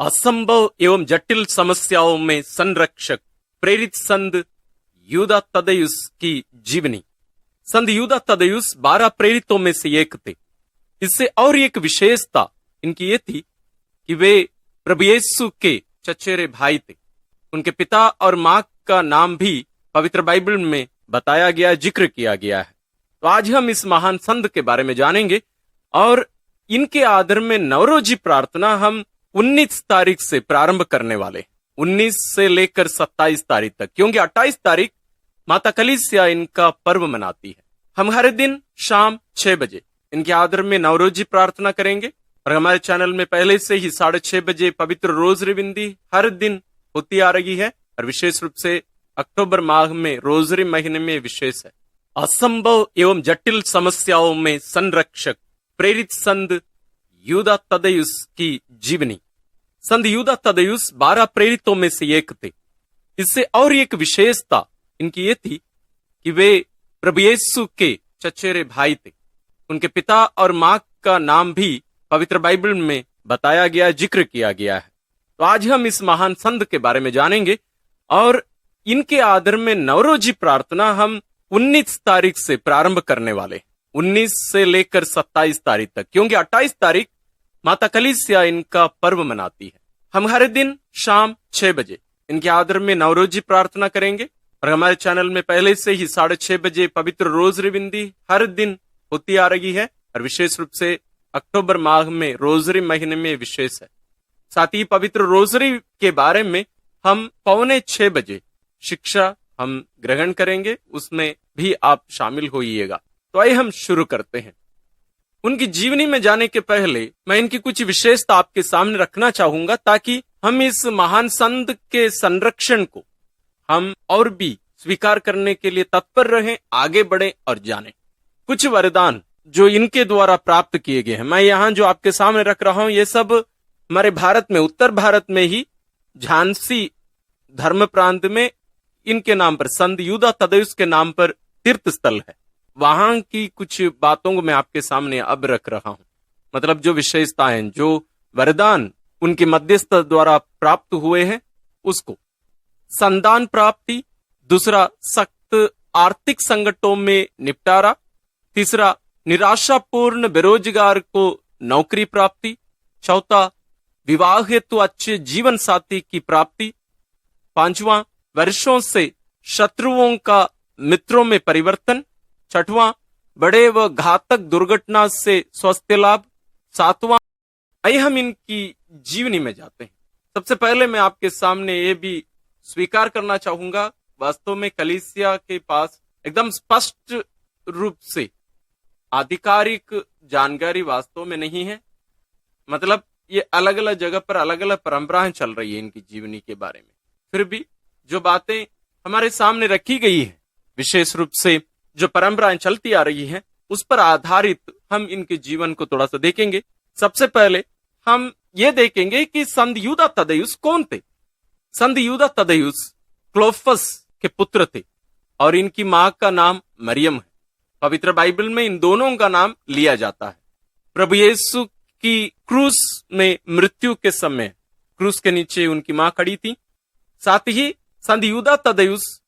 असंभव एवं जटिल समस्याओं में संरक्षक प्रेरित संत यूदा तद्देयुस की जीवनी। संत यूदा तद्देयुस 12 प्रेरितों में से एक थे। इससे और एक विशेषता इनकी ये थी कि वे प्रभु यीशु के चचेरे भाई थे। उनके पिता और मां का नाम भी पवित्र बाइबल में बताया गया, जिक्र किया गया है। तो आज हम इस महान संत के बारे में जानेंगे और इनके आदर में नवरोजी प्रार्थना हम 19 तारीख से प्रारंभ करने वाले, 19 से लेकर 27 तारीख तक, क्योंकि 28 तारीख माता कलीसिया इनका पर्व मनाती है। हम हर दिन शाम 6 बजे इनके आदर में नवरोजी प्रार्थना करेंगे और हमारे चैनल में पहले से ही 6:30 बजे पवित्र रोजरी विनती हर दिन होती आ रही है और विशेष रूप से अक्टूबर माह में रोजरी महीने में विशेष है। असंभव एवं जटिल समस्याओं में संरक्षक प्रेरित संत यूदा तद्देयुस की जीवनी। संत यूदा तद्देयुस 12 प्रेरितों में से एक थे। इससे और एक विशेषता इनकी ये थी कि वे प्रभु यीशु के चचेरे भाई थे। उनके पिता और मां का नाम भी पवित्र बाइबल में बताया गया, जिक्र किया गया है। तो आज हम इस महान संत के बारे में जानेंगे और इनके आदर में नवरोजी प्रार्थना हम 19 तारीख से प्रारंभ करने वाले, 19 से लेकर 27 तारीख तक, क्योंकि 28 तारीख माता कलीसिया इनका पर्व मनाती है। हम हर दिन शाम 6 बजे इनके आदर में नवरोजी प्रार्थना करेंगे और हमारे चैनल में पहले से ही 6:30 बजे पवित्र रोजरी विनती हर दिन होती आ रही है और विशेष रूप से अक्टूबर माह में रोजरी महीने में विशेष है। साथ ही पवित्र रोजरी के बारे में हम 5:45 बजे शिक्षा हम ग्रहण करेंगे, उसमें भी आप शामिल होइएगा। तो आइए हम शुरू करते हैं। उनकी जीवनी में जाने के पहले मैं इनकी कुछ विशेषता आपके सामने रखना चाहूंगा ताकि हम इस महान संत के संरक्षण को हम और भी स्वीकार करने के लिए तत्पर रहें, आगे बढ़े और जानें। कुछ वरदान जो इनके द्वारा प्राप्त किए गए हैं, मैं यहाँ जो आपके सामने रख रहा हूं, ये सब हमारे भारत में, उत्तर भारत में ही झांसी धर्म प्रांत में इनके नाम पर, संत यूदा तद्देयुस के नाम पर तीर्थ स्थल है। वहां की कुछ बातों को मैं आपके सामने अब रख रहा हूं। मतलब जो विशेषताएं, जो वरदान उनके मध्यस्थ द्वारा प्राप्त हुए हैं, उसको संतान प्राप्ति, दूसरा सख्त आर्थिक संकटों में निपटारा, तीसरा निराशापूर्ण बेरोजगार को नौकरी प्राप्ति, चौथा विवाह हेतु अच्छे जीवन साथी की प्राप्ति, पांचवां वर्षों से शत्रुओं का मित्रों में परिवर्तन, छठवां बड़े व घातक दुर्घटना से स्वास्थ्य लाभ, सातवां। आइए हम इनकी जीवनी में जाते हैं। सबसे पहले मैं आपके सामने ये भी स्वीकार करना चाहूंगा, वास्तव में कलीसिया के पास एकदम स्पष्ट रूप से आधिकारिक जानकारी वास्तव में नहीं है। मतलब ये अलग अलग जगह पर अलग अलग परंपराएं चल रही है इनकी जीवनी के बारे में। फिर भी जो बातें हमारे सामने रखी गई है, विशेष रूप से जो परंपराएं चलती आ रही हैं, उस पर आधारित हम इनके जीवन को थोड़ा सा देखेंगे। सबसे पहले हम ये देखेंगे कि संत यूदा तद्देयुस कौन थे। संत यूदा तद्देयुस क्लोफस के पुत्र थे और इनकी मां का नाम मरियम है। पवित्र बाइबल में इन दोनों का नाम लिया जाता है। प्रभु यीशु की क्रूस में मृत्यु के समय क्रूस के नीचे उनकी मां खड़ी थी। साथ ही संत यूदा तद्देयुस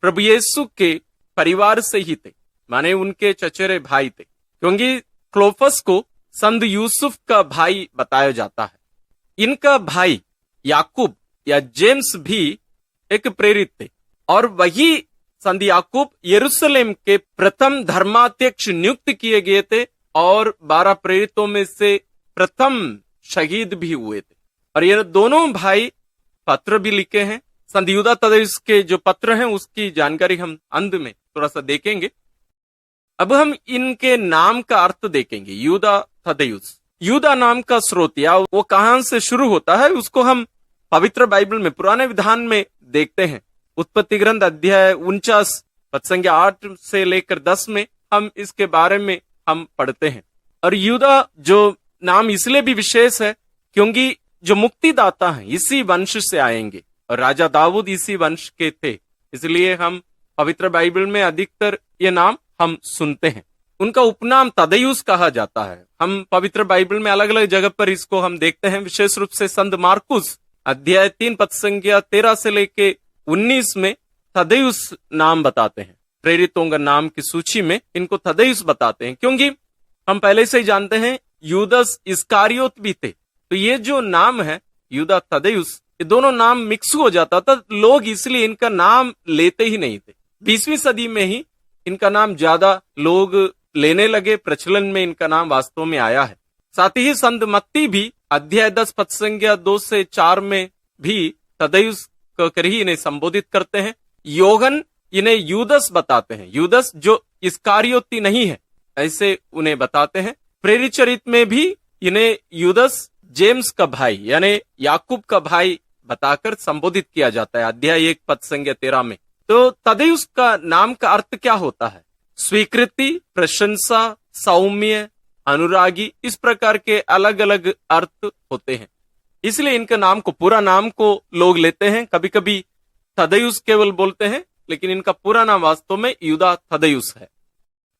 प्रभु यीशु के परिवार से ही थे, माने उनके चचेरे भाई थे, क्योंकि क्लोफस को संत यूसुफ का भाई बताया जाता है। इनका भाई याकूब या जेम्स भी एक प्रेरित थे और वही संत याकूब यरूशलेम के प्रथम धर्माध्यक्ष नियुक्त किए गए थे और 12 प्रेरितों में से प्रथम शहीद भी हुए थे। और ये दोनों भाई पत्र भी लिखे हैं। संत यूदा तद्देयुस के जो पत्र हैं उसकी जानकारी हम अंत में थोड़ा सा देखेंगे। अब हम इनके नाम का अर्थ देखेंगे। यूदा तद्देयुस, यूदा नाम का स्रोत या वो कहां से शुरू होता है, उसको हम पवित्र बाइबल में पुराने विधान में देखते हैं। उत्पत्ति ग्रंथ अध्याय 49 पद संख्या 8 से लेकर 10 में हम इसके बारे में हम पढ़ते हैं। और यूदा जो नाम इसलिए भी विशेष है क्योंकि जो मुक्तिदाता हैं इसी वंश से आएंगे और राजा दाऊद इसी वंश के थे, इसलिए हम पवित्र बाइबल में अधिकतर ये नाम हम सुनते हैं। उनका उपनाम तदयुस कहा जाता है। हम पवित्र बाइबल में अलग अलग जगह पर इसको हम देखते हैं। विशेष रूप से संत मार्कुस अध्याय 3 पद संख्या 13 से लेके 19 में तदयुस नाम बताते हैं। प्रेरितों का नाम की सूची में इनको तदयुस बताते हैं, क्योंकि हम पहले से ही जानते हैं यूदस इस्कारियोत भी थे। तो ये जो नाम है यूदा तदयुस, ये दोनों नाम मिक्स हो जाता था, लोग इसलिए इनका नाम लेते ही नहीं थे। 20वीं सदी में ही इनका नाम ज्यादा लोग लेने लगे, प्रचलन में इनका नाम वास्तव में आया है। साथ ही संत मत्ती भी अध्याय 10 पद संख्या 2 से 4 में भी तदयुस कहकर ही इन्हें संबोधित करते हैं। योहन इन्हें यूदस बताते हैं, यूदस जो इस्कारियोती नहीं है ऐसे उन्हें बताते हैं। प्रेरित चरित में भी इन्हें यूदस जेम्स का भाई यानी याकूब का भाई बताकर संबोधित किया जाता है अध्याय 1 पद संख्या 13 में। तो तदयुस का नाम का अर्थ क्या होता है? स्वीकृति, प्रशंसा, सौम्य, अनुरागी, इस प्रकार के अलग अलग अर्थ होते हैं। इसलिए इनके नाम को, पूरा नाम को लोग लेते हैं। कभी कभी तदयुस केवल बोलते हैं, लेकिन इनका पूरा नाम वास्तव में यूदा तदयुस है।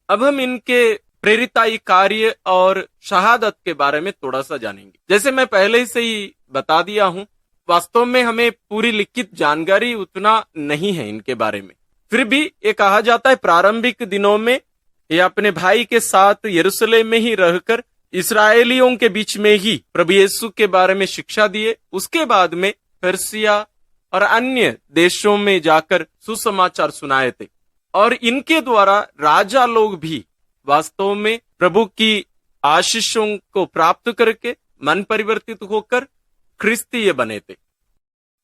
अब हम इनके प्रेरिताई कार्य और शहादत के बारे में थोड़ा सा जानेंगे। जैसे मैं पहले से ही बता दिया हूं, वास्तव में हमें पूरी लिखित जानकारी उतना नहीं है इनके बारे में। फिर भी ये कहा जाता है प्रारंभिक दिनों में ये अपने भाई के साथ यरूशलेम में ही रहकर इस्राएलियों के बीच में ही प्रभु यीशु के बारे में शिक्षा दिए। उसके बाद में पर्सिया और अन्य देशों में जाकर सुसमाचार सुनाए थे, और इनके द्वारा राजा लोग भी वास्तव में प्रभु की आशीषों को प्राप्त करके मन परिवर्तित होकर ख्रिस्तीय बने थे।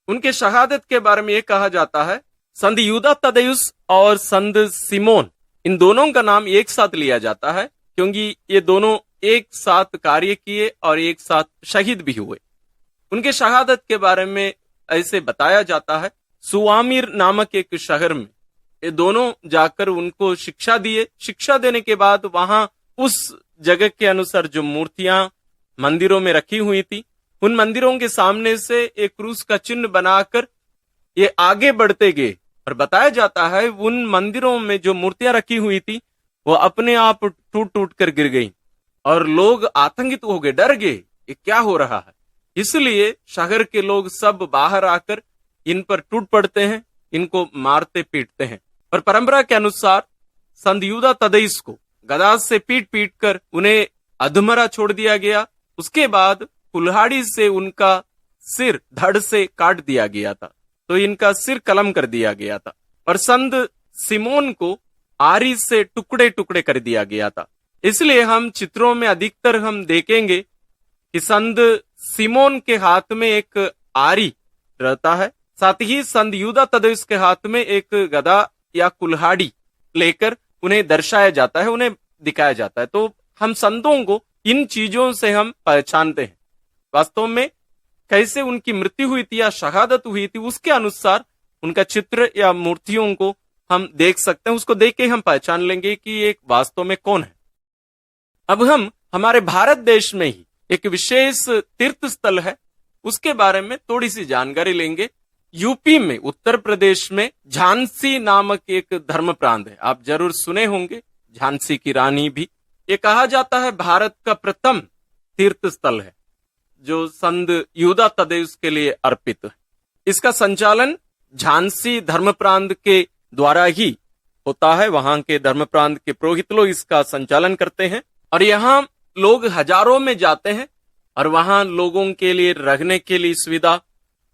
उनके शहादत के बारे में यह कहा जाता है, संत यूदा तदयुस और संत सिमोन, इन दोनों का नाम एक साथ लिया जाता है, क्योंकि ये दोनों एक साथ कार्य किए और एक साथ शहीद भी हुए। उनके शहादत के बारे में ऐसे बताया जाता है, सुवामिर नामक एक शहर में ये दोनों जाकर उनको शिक्षा दिए। शिक्षा देने के बाद वहां उस जगह के अनुसार जो मूर्तियां मंदिरों में रखी हुई थी, उन मंदिरों के सामने से एक क्रूस का चिन्ह बनाकर ये आगे बढ़ते गए। और बताया जाता है उन मंदिरों में जो मूर्तियां रखी हुई थी वो अपने आप टूट टूट कर गिर गई, और लोग आतंकित हो गए, डर गए, ये क्या हो रहा है। इसलिए शहर के लोग सब बाहर आकर इन पर टूट पड़ते हैं, इनको मारते पीटते हैं। और परंपरा के अनुसार संत यूदा तदयुस को गदा से पीट पीट कर उन्हें अधमरा छोड़ दिया गया। उसके बाद कुल्हाड़ी से उनका सिर धड़ से काट दिया गया था, तो इनका सिर कलम कर दिया गया था। और संत सिमोन को आरी से टुकड़े टुकड़े कर दिया गया था। इसलिए हम चित्रों में अधिकतर हम देखेंगे कि संत सिमोन के हाथ में एक आरी रहता है, साथ ही संत यूदा तदयुस के हाथ में एक गदा या कुल्हाड़ी लेकर उन्हें दर्शाया जाता है, उन्हें दिखाया जाता है। तो हम संतों को इन चीजों से हम पहचानते हैं। वास्तव में कैसे उनकी मृत्यु हुई थी या शहादत हुई थी, उसके अनुसार उनका चित्र या मूर्तियों को हम देख सकते हैं। उसको देख के हम पहचान लेंगे कि एक वास्तव में कौन है। अब हम हमारे भारत देश में ही एक विशेष तीर्थ स्थल है, उसके बारे में थोड़ी सी जानकारी लेंगे। यूपी में, उत्तर प्रदेश में झांसी नामक एक धर्म प्रांत है, आप जरूर सुने होंगे, झांसी की रानी भी। ये कहा जाता है भारत का प्रथम तीर्थ स्थल है जो संत यूदा तदयुस के लिए अर्पित है। इसका संचालन झांसी धर्म प्रांत के द्वारा ही होता है। वहां के धर्म प्रांत के पुरोहित लोग इसका संचालन करते हैं, और यहाँ लोग हजारों में जाते हैं, और वहां लोगों के लिए रहने के लिए सुविधा,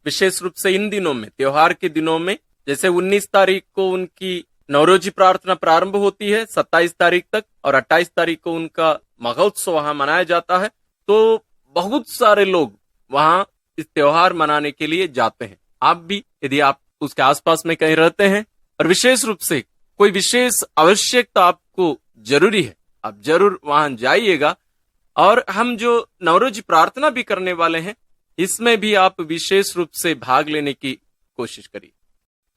विशेष रूप से इन दिनों में, त्योहार के दिनों में, जैसे 19 तारीख को उनकी नवरोजी प्रार्थना प्रारंभ होती है 27 तारीख तक, और 28 तारीख को उनका महोत्सव वहां मनाया जाता है। तो बहुत सारे लोग वहां इस त्योहार मनाने के लिए जाते हैं। आप भी यदि आप उसके आसपास में कहीं रहते हैं और विशेष रूप से कोई विशेष आवश्यकता आपको जरूरी है, आप जरूर वहां जाइएगा। और हम जो नवरोजी प्रार्थना भी करने वाले हैं, इसमें भी आप विशेष रूप से भाग लेने की कोशिश करिए।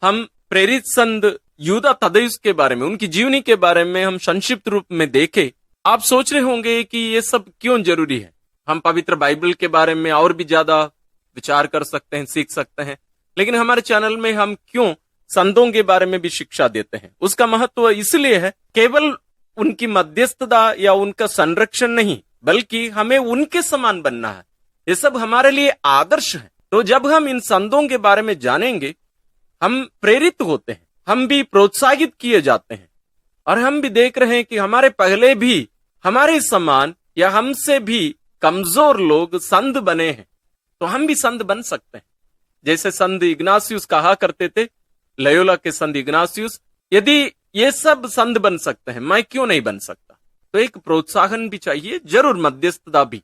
हम प्रेरित संत यूदा तदयुस के बारे में, उनकी जीवनी के बारे में हम संक्षिप्त रूप में देखें। आप सोच रहे होंगे कि ये सब क्यों जरूरी है। हम पवित्र बाइबल के बारे में और भी ज्यादा विचार कर सकते हैं, सीख सकते हैं, लेकिन हमारे चैनल में हम क्यों संतों के बारे में भी शिक्षा देते हैं। उसका महत्व इसलिए है, केवल उनकी मध्यस्थता या उनका संरक्षण नहीं, बल्कि हमें उनके समान बनना है। ये सब हमारे लिए आदर्श है। तो जब हम इन संतों के बारे में जानेंगे, हम प्रेरित होते हैं, हम भी प्रोत्साहित किए जाते हैं, और हम भी देख रहे हैं कि हमारे पहले भी हमारे समान या हमसे भी कमजोर लोग संत बने हैं, तो हम भी संत बन सकते हैं। जैसे संत इग्नासियस कहा करते थे, लयोला के संत इग्नासियस, यदि ये सब संत बन सकते हैं, मैं क्यों नहीं बन सकता। तो एक प्रोत्साहन भी चाहिए, जरूर मध्यस्थता भी।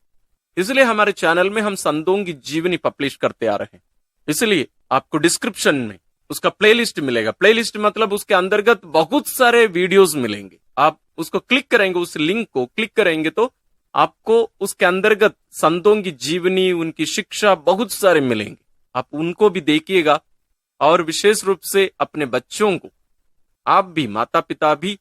इसलिए हमारे चैनल में हम संतों की जीवनी पब्लिश करते आ रहे हैं। इसलिए आपको डिस्क्रिप्शन में उसका प्लेलिस्ट मिलेगा। प्लेलिस्ट मतलब उसके अंतर्गत बहुत सारे वीडियोस मिलेंगे। आप उसको क्लिक करेंगे, उस लिंक को क्लिक करेंगे तो आपको उसके अंतर्गत संतों की जीवनी, उनकी शिक्षा बहुत सारे मिलेंगे। आप उनको भी देखिएगा, और विशेष रूप से अपने बच्चों को, आप भी, माता पिता भी,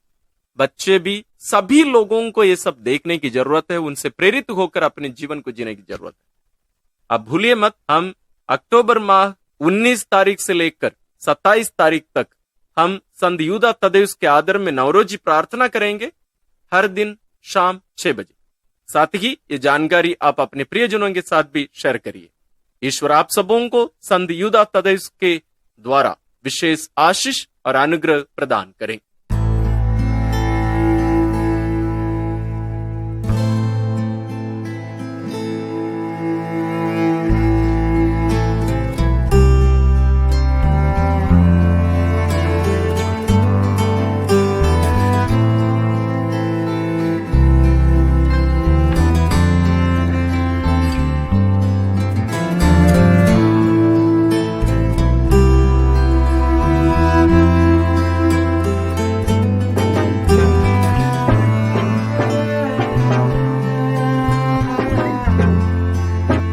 बच्चे भी, सभी लोगों को ये सब देखने की जरूरत है। उनसे प्रेरित होकर अपने जीवन को जीने की जरूरत है। आप भूलिए मत, हम अक्टूबर माह 19 तारीख से लेकर 27 तारीख तक हम संत यूदा तदेयुस के आदर में नवरोजी प्रार्थना करेंगे, हर दिन शाम 6 बजे। साथ ही ये जानकारी आप अपने प्रियजनों के साथ भी शेयर करिए। ईश्वर आप सबों को संत यूदा तदेयुस के द्वारा विशेष आशीष और अनुग्रह प्रदान करें।